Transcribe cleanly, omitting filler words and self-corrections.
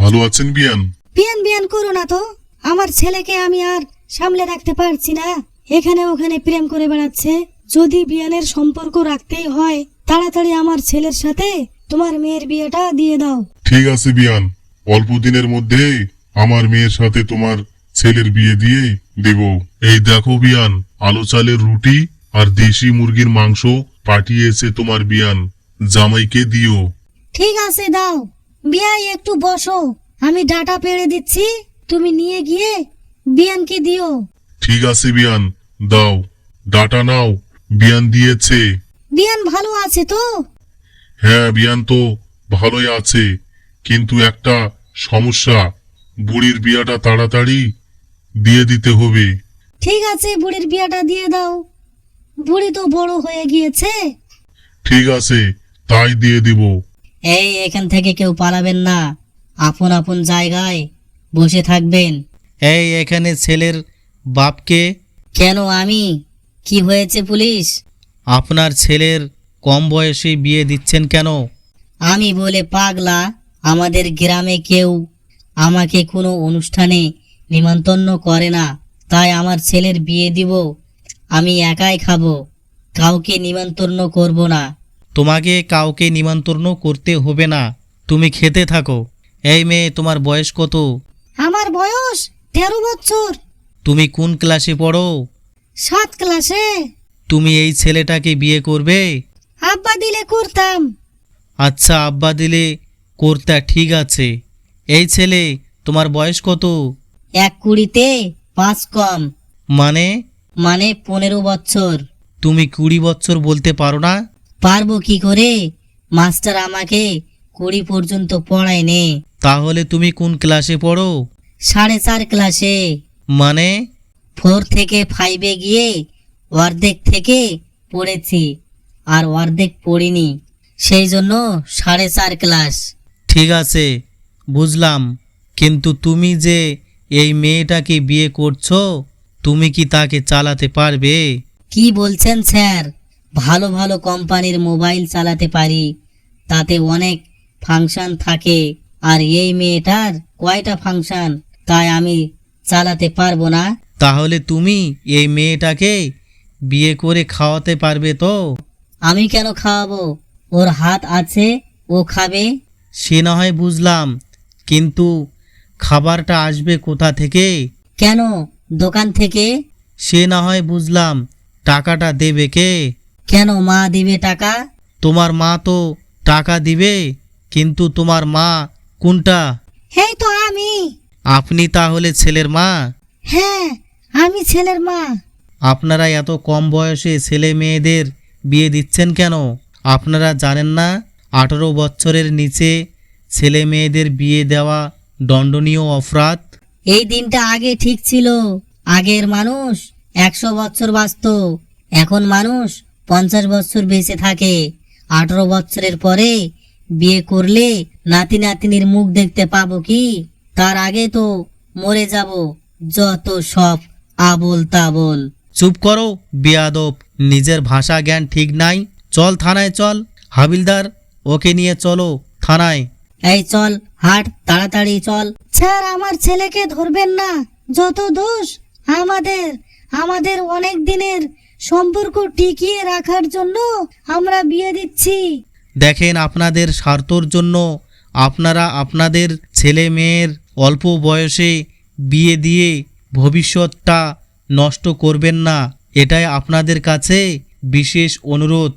ভালো আছেন বিয়ান? বিয়ান বিয়ান করো না তো, আমার ছেলেকে আমি আর সামলে রাখতে পারছি না। এখানে ওখানে প্রেম করে বেড়াচ্ছে। যদি বিয়ানের সম্পর্ক রাখতেই হয়, তাড়াতাড়ি আমার ছেলের সাথে তোমার মেয়ের বিয়েটা দিয়ে দাও। ঠিক আছে বিয়ান, অল্প দিনের মধ্যে আমার মেয়ের সাথে তোমার ছেলের বিয়ে দিয়ে দেব। এই দেখো বিয়ান, আলো চালের রুটি আর দেশি মুরগির মাংস পাঠিয়েছে তোমার বিয়ান, জামাইকে দিও। ঠিক আছে দাও। বিয়াই একটু বসো, আমি ডাটা পেড়ে দিচ্ছি, তুমি নিয়ে গিয়ে বিয়ানকে দিও। ঠিক আছে বিয়ান, দাও। ডাটা নাও, বিয়ান দিয়েছে। বিয়ান ভালো আছে তো? হ্যাঁ বিয়ান তো ভালোই আছে, কিন্তু একটা সমস্যা, বুড়ির বিয়াটা তাড়াতাড়ি দিয়ে দিতে হবে। ঠিক আছে, বুড়ির বিয়াটা দিয়ে দাও। বুড়ি তো বড় হয়ে গিয়েছে। ঠিক আছে, তাই দিয়ে দিব। এই এখান থেকে কেউ পালাবেন না, আপন আপন জায়গায় বসে থাকবেন। এই এখানে ছেলের বাপকে। কেন আমি? কি হয়েছে পুলিশ? আপনার ছেলের কম বয়সে বিয়ে দিচ্ছেন কেন? আমি বলে পাগলা, আমাদের গ্রামে কেউ আমাকে কোনো অনুষ্ঠানে নিমন্ত্রণ করে না, তাই আমার ছেলের বিয়ে দিব। আমি একাই খাবো, কাউকে নিমন্ত্রণ করব না। তোমাকে কাউকে নিমন্ত্রণ করতে হবে না, তুমি খেতে থাকো। এই মেয়ে, তোমার বয়স কত? আমার বয়স 13 বছর। তুমি কোন ক্লাসে পড়ো? 7 ক্লাসে। তুমি এই ছেলেটাকে বিয়ে করবে? আব্বা দিলে করতাম। আচ্ছা, আব্বা দিলে করতা, ঠিক আছে। এই ছেলে, তোমার বয়স কত? 1-20-তে 5 কম। মানে? 15 বছর। তুমি 20 বছর বলতে পারো না? পারবো কি করে, মাস্টার আমাকে 20 পর্যন্ত পড়ায়নি। তাহলে তুমি কোন ক্লাসে পড়ো? 4.5 ক্লাসে। মানে? 4 থেকে 5-এ গিয়ে অর্ধেক থেকে পড়েছি, আর অর্ধেক পড়িনি, সেই জন্য 4.5 ক্লাস। ঠিক আছে, বুঝলাম, কিন্তু তুমি যে এই মেয়েটাকে বিয়ে করছো, তুমি কি তাকে চালাতে পারবে? কি বলছেন স্যার? ভালো ভালো কোম্পানির মোবাইল চালাতে পারি, তাতে অনেক ফাংশন থাকে, আর এই মেয়েটার কয়টা ফাংশন, তাই আমি চালাতে পারবো না। তাহলে তুমি এই মেয়েটাকে বিয়ে করে খাওয়াতে পারবে তো? আমি কেন খাওয়াবো? ওর হাত আছে, ও খাবে। সে না হয় বুঝলাম, কিন্তু খাবারটা আসবে কোথা থেকে? কেন, দোকান থেকে। সে না হয় বুঝলাম, টাকাটা দেবে কে? কেন, মা দিবে টাকা। তোমার মা তো টাকা দিবে, কিন্তু তোমার মা কোনটা? এই তো আমি। আপনি তাহলে ছেলের মা? হ্যাঁ, আমি ছেলের মা। আপনারা এত কম বয়সে ছেলে মেয়েদের বিয়ে দিচ্ছেন কেন? আপনারা জানেন না 18 বছরের নিচে ছেলে মেয়েদের বিয়ে দেওয়া দণ্ডনীয় অপরাধ? এই দিনটা আগে ঠিক ছিল। আগের মানুষ 100 বছর বাঁচত, এখন মানুষ 50 বছর বেঁচে থাকে। 18 বছরের পরে বিয়ে করলে নাতি নাতনির মুখ দেখতে পাবো কি? তার আগে তো মরে যাব। যত সব আবোল তাবোল। চুপ করো বেয়াদব, নিজের ভাষা জ্ঞান ঠিক নাই। চল থানায় চল। হাবিলদার, ওকে নিয়ে চলো থানায়। এই চল, হাট, তাড়াতাড়ি চল। স্যার, আমার ছেলেকে ধরবেন না। যত দোষ আমাদের। আমাদের অনেক দিনের সম্পর্ক টিকিয়ে রাখার জন্য আমরা বিয়ে দিচ্ছি। দেখেন, আপনাদের স্বার্থর জন্য আপনারা আপনাদের ছেলে মেয়ের অল্প বয়সে বিয়ে দিয়ে ভবিষ্যৎটা নষ্ট করবেন না, এটাই আপনাদের কাছে বিশেষ অনুরোধ।